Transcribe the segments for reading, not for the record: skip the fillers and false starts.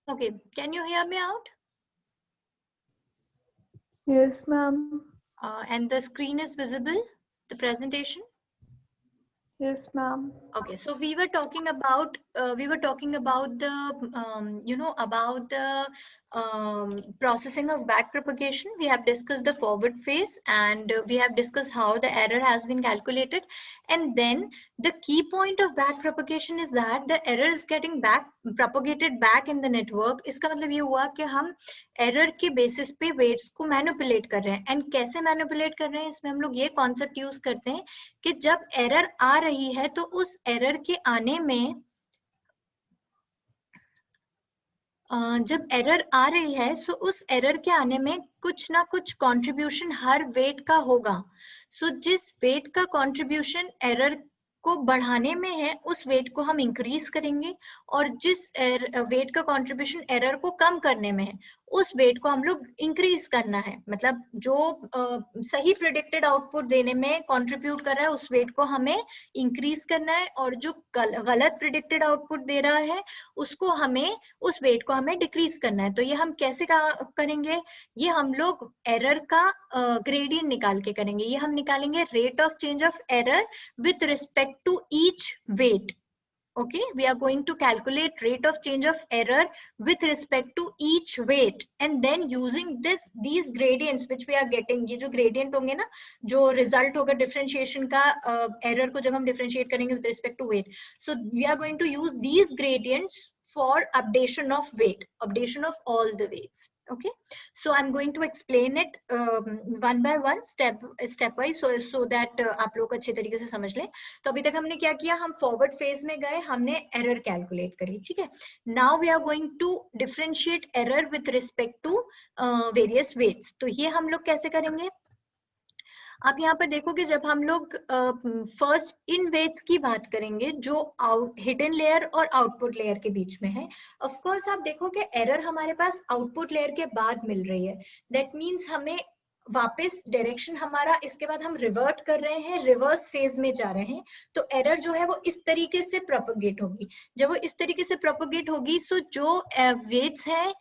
Okay, can you hear me out? Yes, ma'am. And the screen is visible, the presentation? Yes, ma'am. Okay, so we were talking about the about the processing of back propagation. We have discussed the forward phase, and we have discussed how the error has been calculated. And then the key point of back propagation is that the error is getting back propagated back in the network. इसका मतलब ये हुआ कि हम error के basis पे weights को manipulate कर रहे हैं. एंड कैसे मैनिपुलेट कर रहे हैं, इसमें हम लोग ये कॉन्सेप्ट यूज करते हैं कि जब एरर आ रही है तो उस एरर के आने में जब एरर आ रही है सो उस एरर के आने में कुछ ना कुछ कंट्रीब्यूशन हर वेट का होगा. सो जिस वेट का कंट्रीब्यूशन एरर को बढ़ाने में है उस वेट को हम इंक्रीज करेंगे, और जिस वेट का कंट्रीब्यूशन एरर को कम करने में है उस वेट को हम लोग इंक्रीज करना है. मतलब जो सही प्रिडिक्टेड आउटपुट देने में कंट्रीब्यूट कर रहा है उस वेट को हमें इंक्रीज करना है, और जो गलत प्रिडिक्टेड आउटपुट दे रहा है उसको हमें उस वेट को हमें डिक्रीज करना है. तो ये हम कैसे करेंगे, ये हम लोग एरर का ग्रेडियंट निकाल के करेंगे. ये हम निकालेंगे rate of change of error with respect to each weight. Okay, we are going to calculate rate of change of error with respect to each weight, and then using these gradients which we are getting, ये जो gradient होंगे ना, जो result होगा differentiation का error को जब हम differentiate करेंगे with respect to weight, so we are going to use these gradients for updation of weight, updation of all the weights. Okay, so I'm going to explain it one by one, step wise, so that आप लोग अच्छे तरीके से समझ लें. तो अभी तक हमने क्या किया, हम फॉरवर्ड फेज में गए, हमने एरर कैलकुलेट करी. ठीक है, now we are going to differentiate error with respect to various weights. तो ये हम लोग कैसे करेंगे, आप यहाँ पर देखोगे जब हम लोग फर्स्ट इन वेट्स की बात करेंगे जो हिडन लेयर और आउटपुट लेयर के बीच में है. ऑफ कोर्स आप देखोगे एरर हमारे पास आउटपुट लेयर के बाद मिल रही है. दैट मीन्स हमें वापस डायरेक्शन हमारा इसके बाद हम रिवर्ट कर रहे हैं, रिवर्स फेज में जा रहे हैं. तो एरर जो है वो इस तरीके से प्रोपोगेट होगी. जब वो इस तरीके से प्रोपोगेट होगी सो जो वेट्स है,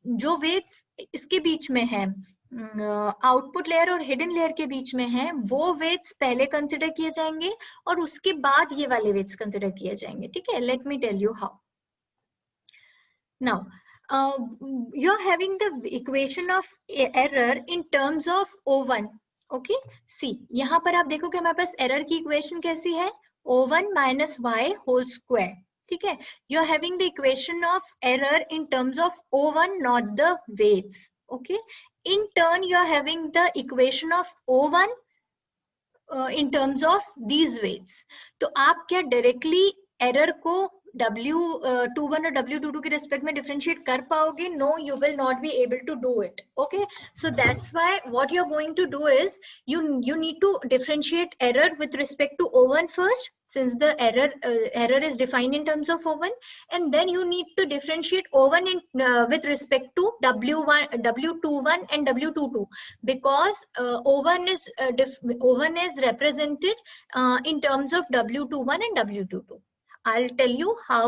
जो वेट्स इसके बीच में है, आउटपुट लेयर और हिडन लेयर के बीच में है, वो वेट्स पहले कंसिडर किए जाएंगे और उसके बाद ये वाले वेट्स कंसिडर किए जाएंगे. ठीक है, let me tell you how. Now you are having the equation of error in terms of O1. Okay, see यहाँ पर आप देखोगे हमारे पास एरर की इक्वेशन कैसी है, O1 minus y whole square. ठीक है, you are having the equation of error in terms of O1, not the weights. Okay, in turn you are having the equation of O1 in terms of these weights. तो आप क्या directly error को W21 और W22 के respect में differentiate कर पाओगे? No, you will not be able to do it. Okay, so that's why what you're going to do is you need to differentiate error with respect to O1 first, since the error is defined in terms of O1, and then you need to differentiate O1 with respect to W21 and W22, because O1 is represented in terms of W21 and W22. I'll tell you how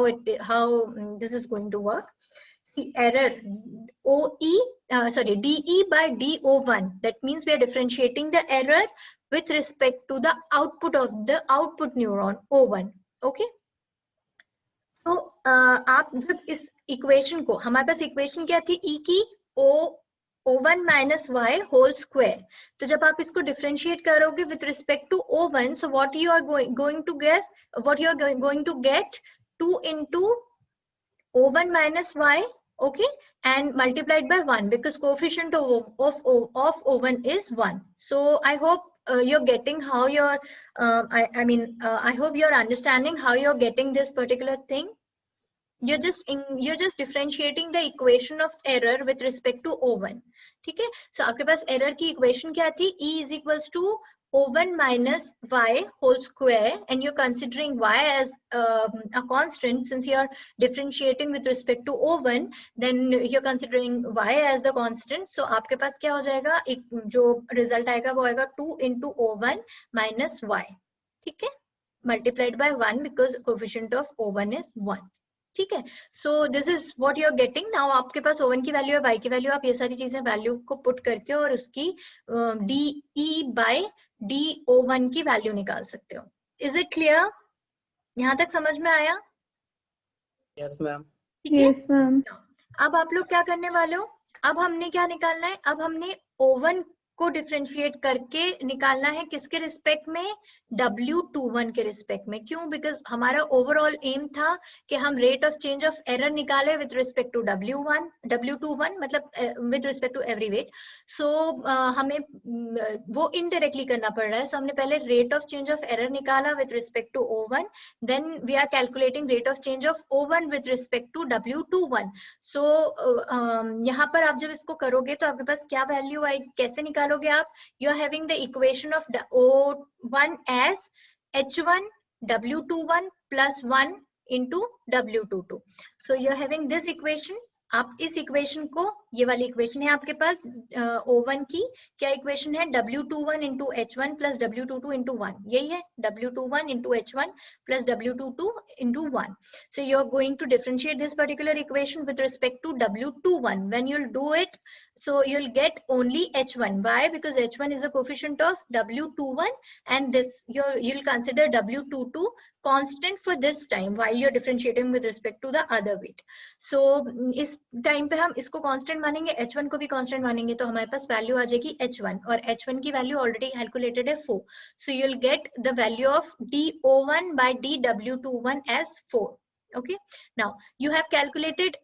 this is going to work. See, error DE by DO1. That means we are differentiating the error with respect to the output of the output neuron O1. Okay. तो आप जब इस equation को, हमारे पास equation क्या थी, E की O1 minus y whole square. तो जब आप इसको डिफरेंशिएट करोगे with respect to O1, so what you are going to get 2 into O1 minus y, okay, and multiplied by 1, because coefficient of O1 is 1. So I hope you're getting how you're I hope you're understanding how you're getting this particular thing. You're just differentiating the equation of error with respect to O1. ठीक है, so आपके पास error की equation क्या थी, E is equals to O1 minus y whole square, and you're considering y as a constant. Since you're differentiating with respect to O1, then you're considering y as the constant. So आपके पास क्या हो जाएगा, एक जो result आएगा वो आएगा 2 into O1 minus y. ठीक है, multiplied by 1 because coefficient of O1 is 1. ठीक है। So this is what you are getting now. आपके पास O1 की वैल्यू है, Y की वैल्यू, आप ये सारी चीजें वैल्यू को पुट करके और उसकी DE by DO1 की वैल्यू निकाल सकते हो। Is it clear? यहाँ तक समझ में आया? Yes ma'am. ठीक है। Yes, ma'am. अब आप लोग क्या करने वाले हो? अब हमने क्या निकालना है? अब हमने O1 को डिफरेंशिएट करके निकालना है किसके रिस्पेक्ट में? W21 के रिस्पेक्ट में। क्यों? बिकॉज हमारा ओवरऑल एम था कि हम rate of change of error निकाले विद रिस्पेक्ट टू W21 मतलब with respect to every weight. So हमें वो इनडायरेक्टली करना पड़ रहा है। सो हमने पहले rate of change of error निकाला with respect to O1, then we are calculating rate of change of O1 with respect to W21। So यहाँ पर आप जब इसको करोगे तो आपके पास क्या वैल्यू आई, कैसे निकालोगे आप? You are having the equation of O1 as H1 W21 plus 1 into W22. So you are having this equation. आप इस इक्वेशन को, ये वाली इक्वेशन है आपके पास O1 की, क्या इक्वेशन है? W21 into H1 plus W22 into 1, यही है W21 into H1 plus W22 into 1. So you are going to differentiate this particular equation with respect to W21. When you'll do it, so you'll get only H1. Why? Because H1 is the coefficient of W21 and this you'll consider W22 constant for this time while you're differentiating with respect to the other weight. So इस time पे हम इसको constant मानेंगे, H1 को भी constant मानेंगे, तो हमारे पास वैल्यू आ जाएगी H1 और H1 की वैल्यू ऑलरेडी कैलकुलेटेड है 4. So you'll get the value of DO1 by DW21 as 4. Okay. Now you have calculated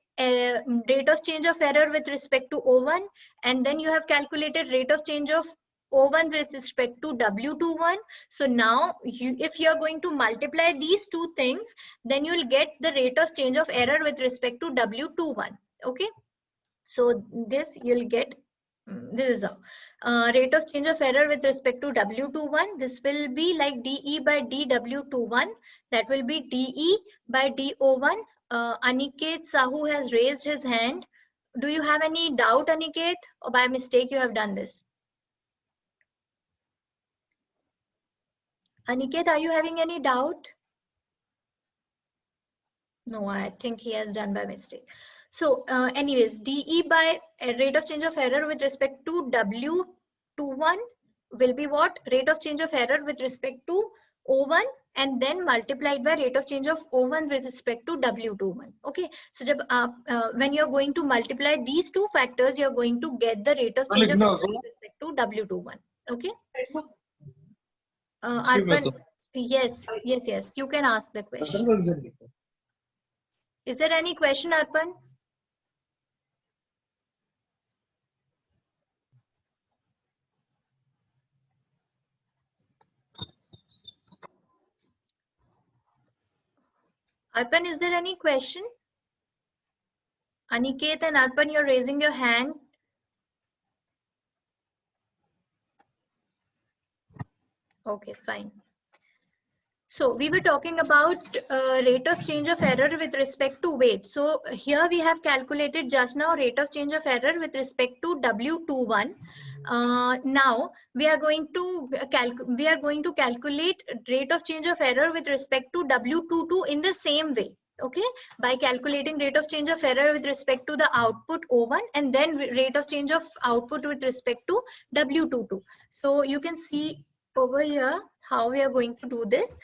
rate of change of error with respect to O1, and then you have calculated rate of change of O1 with respect to W21. So now if you are going to multiply these two things, then you will get the rate of change of error with respect to W21. Okay. So this you'll get, this is a rate of change of error with respect to W21. This will be like DE by DW21. That will be DE by DO1. Aniket Sahu has raised his hand. Do you have any doubt, Aniket, or by mistake you have done this? Aniket, are you having any doubt? No, I think he has done by mistake. So anyways, DE by rate of change of error with respect to W21 will be what? Rate of change of error with respect to O1 and then multiplied by rate of change of O1 with respect to W21. Okay. So jab when you are going to multiply these two factors, you are going to get the rate of change of error with respect to W21. Okay. Arpan, yes, you can ask the question. Is there any question, Arpan? Arpan, is there any question? Aniket and Arpan, you're raising your hand. Okay, fine. So we were talking about rate of change of error with respect to weight. So here we have calculated just now rate of change of error with respect to W21. Now we are going to calculate rate of change of error with respect to W22 in the same way. Okay, by calculating rate of change of error with respect to the output O1 and then rate of change of output with respect to W22. So you can see over here how we are going to do this.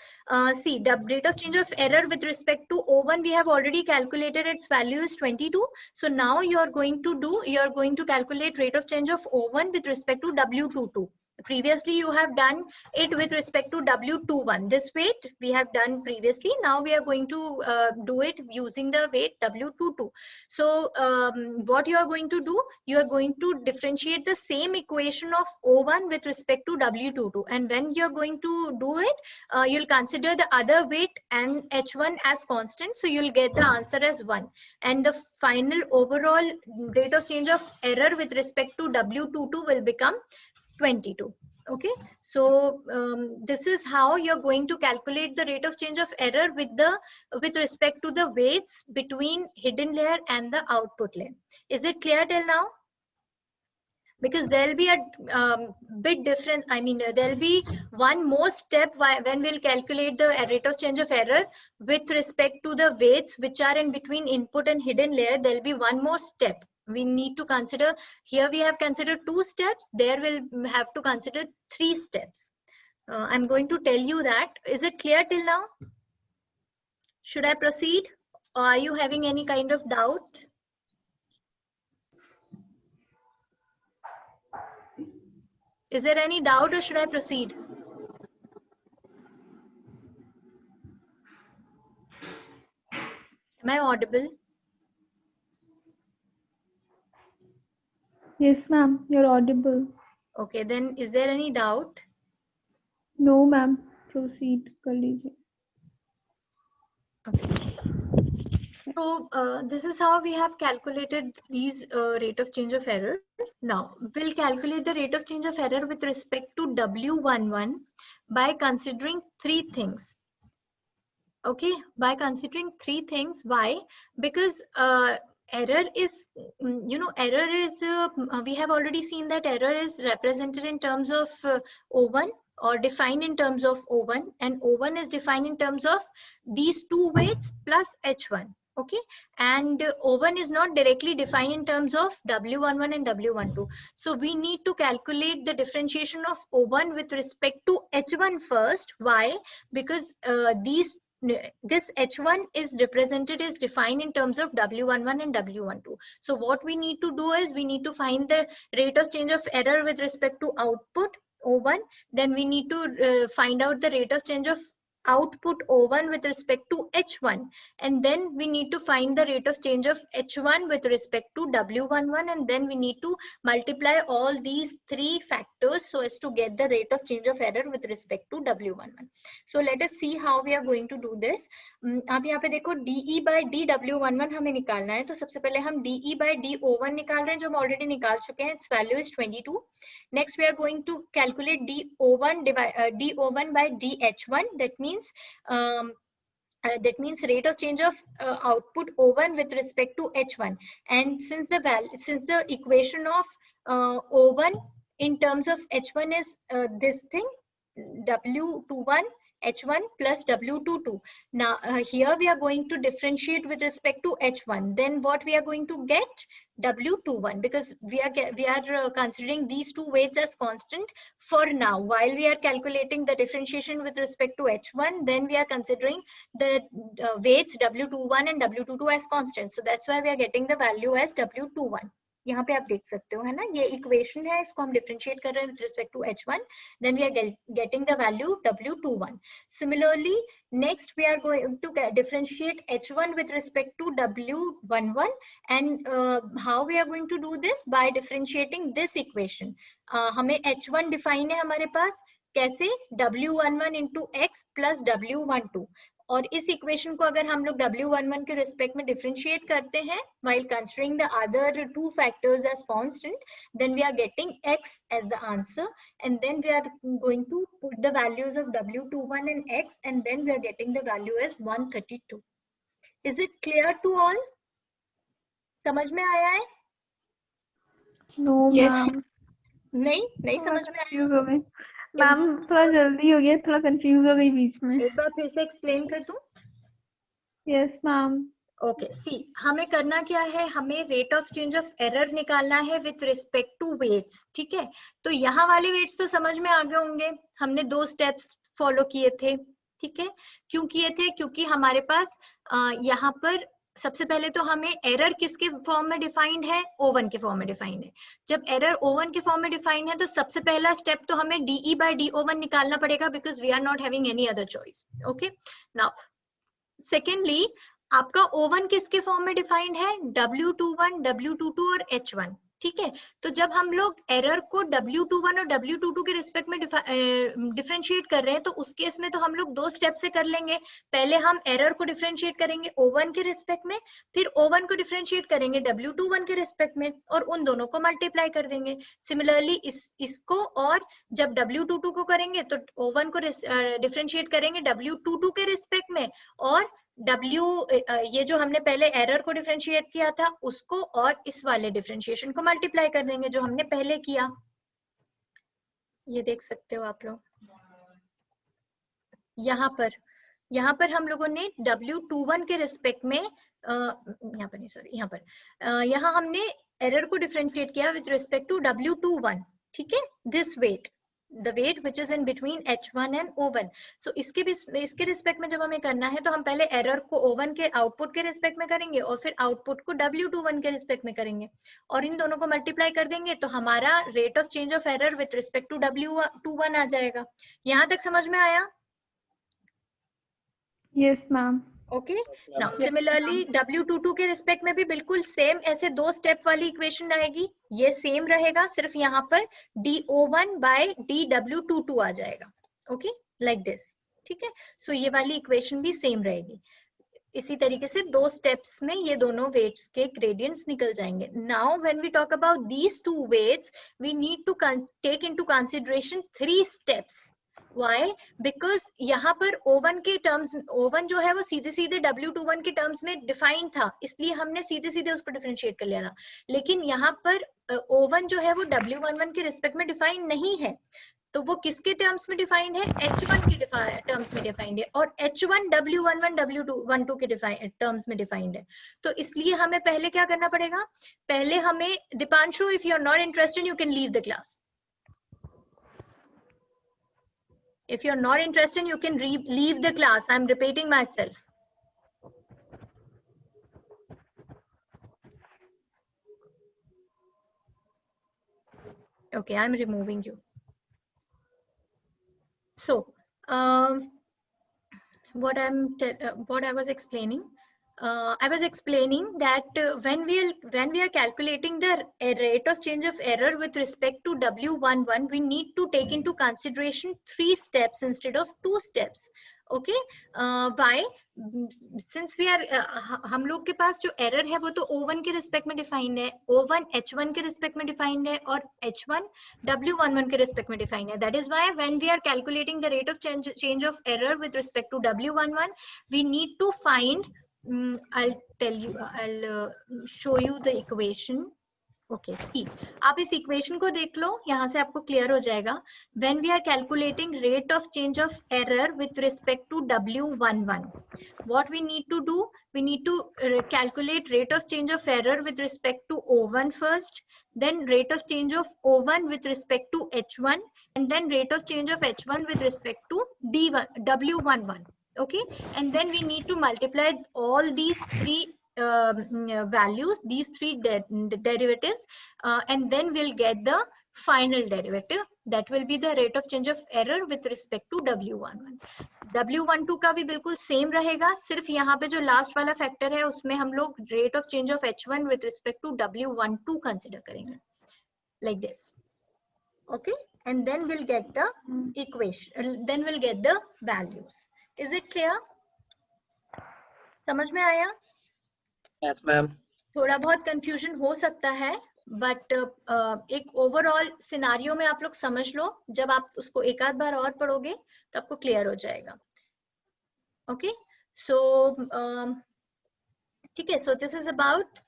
See, the rate of change of error with respect to O1 we have already calculated, its value is 22. So now you are going to calculate rate of change of O1 with respect to W22. Previously you have done it with respect to W21. This weight we have done previously. Now we are going to do it using the weight W22. So what you are going to do, you are going to differentiate the same equation of O1 with respect to W22, and when you are going to do it, you'll consider the other weight and H1 as constant, so you'll get the answer as 1, and the final overall rate of change of error with respect to W22 will become 22. Okay, so this is how you're going to calculate the rate of change of error with respect to the weights between hidden layer and the output layer. Is it clear till now? because there'll be a bit difference. I mean, there'll be one more step when we'll calculate the rate of change of error with respect to the weights which are in between input and hidden layer. There'll be one more step we need to consider. Here we have considered 2 steps. There we'll have to consider 3 steps. I'm going to tell you that. Is it clear till now? Should I proceed? Or are you having any kind of doubt? Is there any doubt or should I proceed? Am I audible? Yes, ma'am. You're audible. Okay, then is there any doubt? No, ma'am. Proceed, कर लीजिए. Okay. So this is how we have calculated these rate of change of error. Now we'll calculate the rate of change of error with respect to W11 by considering 3 things. Okay, by considering 3 things. Why? Because error is, error is, we have already seen that error is represented in terms of O1 or defined in terms of O1, and O1 is defined in terms of these 2 weights plus H1. Okay, and O1 is not directly defined in terms of W11 and W12. So we need to calculate the differentiation of O1 with respect to H1 first. Why? Because this H1 is represented, is defined in terms of W11 and W12. So what we need to do is we need to find the rate of change of error with respect to output O1. Then we need to find out the rate of change of output O1 with respect to H1, and then we need to find the rate of change of H1 with respect to W11, and then we need to multiply all these 3 factors so as to get the rate of change of error with respect to W11. So let us see how we are going to do this. आप यहाँ पे देखो DE by DW11 हमें निकालना है, तो सबसे पहले हम DE by DO1 निकाल रहे हैं, जो हम ऑलरेडी निकाल चुके हैं. Its value is 22. Next we are going to calculate DO1 by DH1. That means rate of change of output O1 with respect to H1. And since the equation of O1 in terms of H1 is this thing, W21 H1 plus W22. Now here we are going to differentiate with respect to H1. Then what we are going to get? W21, because we are considering these 2 weights as constant for now. While we are calculating the differentiation with respect to H1, then we are considering the weights W21 and W22 as constant. So that's why we are getting the value as W21. यहाँ पे आप देख सकते हो, है ना, ये equation है, इसको हम डिफरेंशिएट कर रहे हैं with respect to H1, then we are getting the value W21. Similarly, next we are going to differentiate H1 with respect to W11, and how we are going to do this? By differentiating this equation. हमें H1 define है हमारे पास, कैसे? W11 into X plus W12. और इस equation को अगर हम लोग W11 के रिस्पेक्ट में डिफरेंशिएट करते हैं while considering the other 2 factors as constant, then we are getting X as the answer, and then we are going to put the values of W21 and X, and then we are getting the value as 132. Is it clear to all? समझ में आया है? No, Yes. ma'am. नहीं समझ में आया? Ma'am थोड़ा जल्दी हो गया, थोड़ा कंफ्यूज हो गई बीच में. एक बार फिर से एक्सप्लेन कर दूं? Yes ma'am. ओके, सी हमें करना क्या है, हमें rate of change of error निकालना है विथ रिस्पेक्ट टू वेट्स. ठीक है, तो यहाँ वाले वेट्स तो समझ में आ गए होंगे, हमने 2 स्टेप्स फॉलो किए थे. ठीक है, क्यों किए थे? क्योंकि हमारे पास यहाँ पर सबसे पहले तो हमें एरर किसके फॉर्म में डिफाइंड है? O1 के फॉर्म में डिफाइंड है. जब एरर O1 के फॉर्म में डिफाइंड है तो सबसे पहला स्टेप तो हमें DE by DO1 निकालना पड़ेगा, because we are not having any other choice. Okay, now secondly आपका O1 किसके फॉर्म में डिफाइंड है? W21, W22 और H1. ठीक है, तो जब हम लोग एरर को W21 और W22 के रिस्पेक्ट में डिफरेंशिएट कर रहे हैं, तो उस केस में तो हम लोग 2 स्टेप से कर लेंगे. पहले हम एरर को डिफरेंशिएट करेंगे O1 के रिस्पेक्ट में, फिर O1 को डिफरेंशिएट करेंगे W21 के रिस्पेक्ट में, और उन दोनों को मल्टीप्लाई कर देंगे. सिमिलरली इसको, और जब W22 को करेंगे तो O1 को डिफरेंशिएट करेंगे W22 के रिस्पेक्ट में, और W ये जो हमने पहले एरर को डिफरेंशिएट किया था उसको और इस वाले डिफरेंशिएशन को मल्टीप्लाई कर देंगे जो हमने पहले किया। ये देख सकते हो आप लोग यहाँ पर हम लोगों ने W21 के रिस्पेक्ट में यहाँ पर नहीं सॉरी यहाँ हमने एरर को डिफरेंशिएट किया विद रिस्पेक्ट टू W21, ठीक है, this weight, the weight which is in between H1 and O1. So इसके रिस्पेक्ट में जब हमें करना है तो हम पहले एरर को O1 के आउटपुट के रिस्पेक्ट में करेंगे और फिर आउटपुट को W21 के रिस्पेक्ट में करेंगे और इन दोनों को मल्टीप्लाई कर देंगे तो हमारा rate of change of error with respect to W21 आ जाएगा। यहाँ तक समझ में आया? Yes, ma'am. Okay, now similarly W22 के रिस्पेक्ट में भी बिल्कुल सेम ऐसे दो स्टेप वाली इक्वेशन आएगी, ये सेम रहेगा, सिर्फ यहाँ पर DO1 by DW22 आ जाएगा। ओके, लाइक दिस, ठीक है। सो ये वाली इक्वेशन भी सेम रहेगी। इसी तरीके से दो स्टेप्स में ये दोनों वेट्स के ग्रेडियंट्स निकल जाएंगे। Now when we talk about these two weights we need to take into consideration 3 steps. Why? Because यहाँ पर O1 के टर्म्स, O1 जो है वो सीधे सीधे W21 के टर्म्स में डिफाइंड था, इसलिए हमने सीधे सीधे उसको डिफरेंशिएट कर लिया था। लेकिन यहाँ पर O1 जो है वो W11 के रिस्पेक्ट में डिफाइंड नहीं है, तो वो किसके टर्म्स में डिफाइंड है? H1 के टर्म्स में डिफाइंड है, और H1 W11 W12 के टर्म्स में डिफाइंड है। तो इसलिए हमें पहले क्या करना पड़ेगा? पहले हमें, Deepanshu, if you are not interested you can leave the class. If you're not interested, you can leave the class. I'm repeating myself. Okay, I'm removing you. So, what I was explaining. I was explaining that when we are calculating the rate of change of error with respect to W11, we need to take into consideration 3 steps instead of 2 steps. Okay, why? Since we are हम लोग के पास जो error है वो तो O1 के respect में defined है, O1 H1 के रिस्पेक्ट में डिफाइंड है और H1 W11 के रिस्पेक्ट में डिफाइंड है। That is why when we are calculating the rate of change of error with respect to W11, we need to find I'll show you the equation. Okay, see, आप इस equation को देख लो, यहाँ से आपको clear हो जाएगा। When we are calculating rate of change of error with respect to W11, what we need to do? We need to calculate rate of change of error with respect to O1 first, then rate of change of O1 with respect to H1, and then rate of change of H1 with respect to W11. Okay, and then we need to multiply all these 3 values, these 3 derivatives, and then we'll get the final derivative. That will be the rate of change of error with respect to W11. W12 का भी बिल्कुल same रहेगा, सिर्फ यहाँ पे जो last वाला factor है उसमें हम लोग rate of change of H1 with respect to W12 consider करेंगे, like this. Okay, and then we'll get the equation, then we'll get the values. Is it clear? समझ में आया? Yes, ma'am. थोड़ा बहुत कंफ्यूजन हो सकता है, बट एक ओवरऑल सिनारियो में आप लोग समझ लो, जब आप उसको एक आध बार और पढ़ोगे तो आपको क्लियर हो जाएगा। ओके, सो ठीक है, so this is about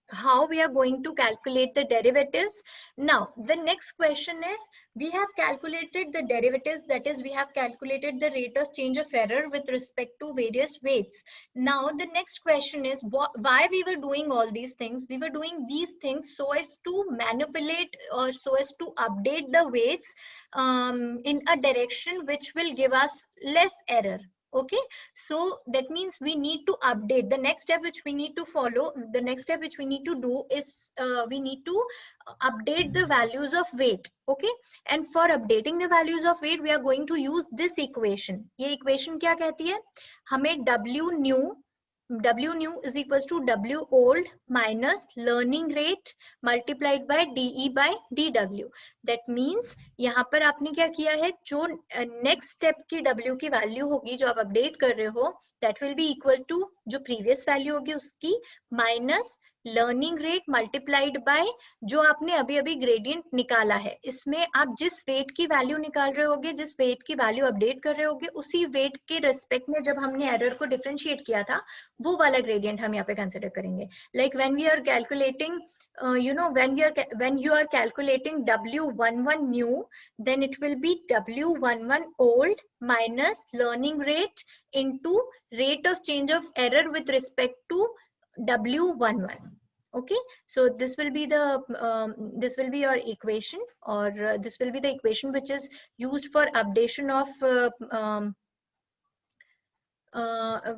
how we are going to calculate the derivatives. Now the next question is, we have calculated the derivatives, that is we have calculated the rate of change of error with respect to various weights. Now the next question is, why we were doing all these things? We were doing these things so as to manipulate or so as to update the weights in a direction which will give us less error. Okay, so that means we need to update. The next step which we need to follow, the next step which we need to do is we need to update the values of weight. Okay, and for updating the values of weight we are going to use this equation. ये equation क्या कहती है? हमें W new is equals to W old minus learning rate multiplied by DE by DW. That means यहाँ पर आपने क्या किया है, जो next step की W की value होगी जो आप update कर रहे हो, that will be equal to जो previous value होगी उसकी minus learning rate multiplied by जो आपने अभी अभी ग्रेडियंट निकाला है। इसमें आप जिस वेट की वैल्यू निकाल रहे होगे, जिस वेट की वैल्यू अपडेट कर रहे होगे, उसी वेट के रिस्पेक्ट में जब हमने एरर को डिफरेंशिएट किया था वो वाला ग्रेडियंट हम यहाँ पे कंसिडर करेंगे। Like when we are calculating when you are calculating W11 new, then it will be W11 old minus learning rate into rate of change of error with respect to W11. Okay, so this will be the this will be your equation, or this will be the equation which is used for updation of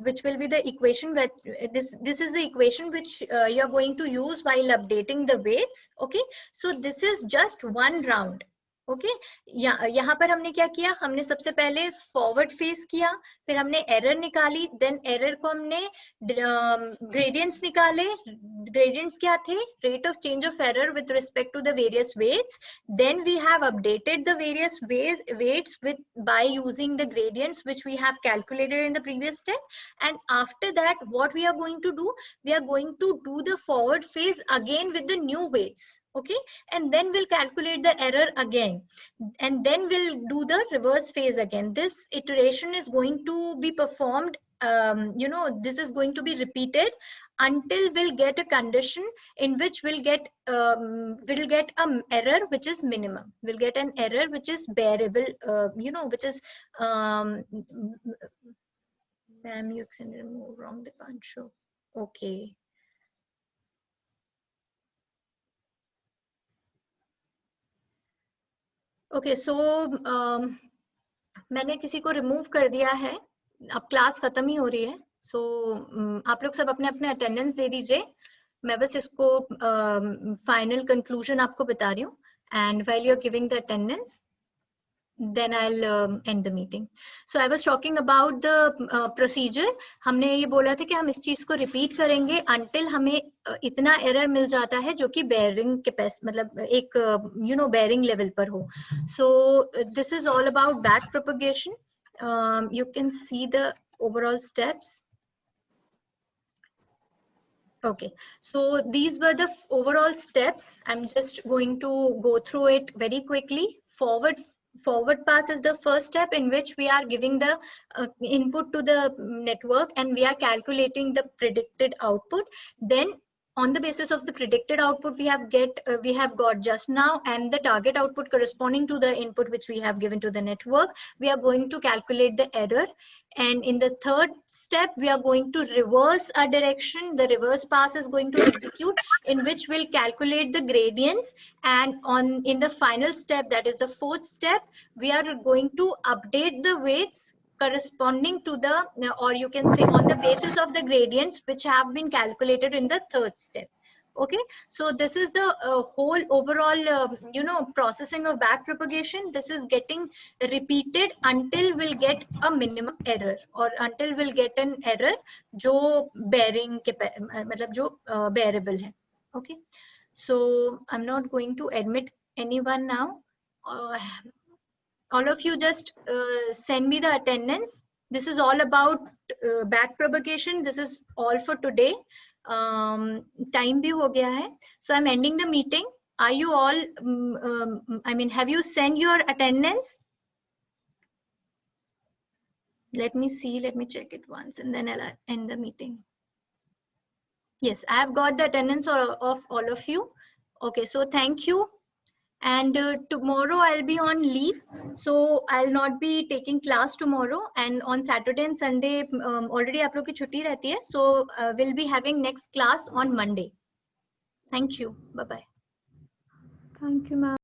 which will be the equation that this is the equation which you are going to use while updating the weights. Okay, so this is just one round. Okay यहाँ पर हमने क्या किया, हमने सबसे पहले forward face किया, फिर हमने एरर निकाली, देन एरर को हमने ग्रेडियंट्स निकाले। ग्रेडियंट्स क्या थे, rate of change of error with respect to the various weights, then we have updated the various weights with by using the gradients which we have calculated in the previous step, and after that what we are going to do, we are going to do the forward phase again with the new weights. Okay, and then we'll calculate the error again, and then we'll do the reverse phase again. This iteration is going to be performed, this is going to be repeated until we'll get a condition in which we'll get an error which is minimum. We'll get an error which is bearable, which is ma'am, you accidentally moved wrong the can't show. Okay. Okay so मैंने किसी को remove कर दिया है, अब class खत्म ही हो रही है। सो आप लोग सब अपने अपने अटेंडेंस दे दीजिए, मैं बस इसको फाइनल कंक्लूजन आपको बता रही हूँ, and while you are giving the attendance then I'll end the meeting. So I was talking about the procedure. हमने ये बोला था कि हम इस चीज को रिपीट करेंगे until हमें इतना एरर मिल जाता है जो कि बेयरिंग कैपेसिटी मतलब एक बेयरिंग लेवल पर हो. So this is all about back propagation. You can see the overall steps. Okay, so these were the overall steps. I'm just going to go through it very quickly. Forward pass is the first step in which we are giving the input to the network and we are calculating the predicted output. Then on the basis of the predicted output we have got just now, and the target output corresponding to the input which we have given to the network, we are going to calculate the error. And in the third step we are going to reverse our direction. The reverse pass is going to execute, in which we'll calculate the gradients, and in the final step, that is the fourth step, we are going to update the weights corresponding to the, or you can say on the basis of the gradients which have been calculated in the third step. Okay, so this is the whole overall processing of back propagation. This is getting repeated until we'll get a minimum error, or until we'll get an error जो bearing मतलब जो bearable है. Okay, so I'm not going to admit anyone now. All of you just send me the attendance. This is all about back propagation. This is all for today. Time bhi ho gaya hai, so I'm ending the meeting. Are you all have you sent your attendance? Let me see, let me check it once and then I'll end the meeting. Yes, I have got the attendance of all of you. Okay, so thank you. And tomorrow I'll be on leave, so I'll not be taking class tomorrow, and on Saturday and Sunday already आप लोग की छुट्टी रहती है, so we'll be having next class on Monday. Thank you. Bye bye. Thank you, ma'am.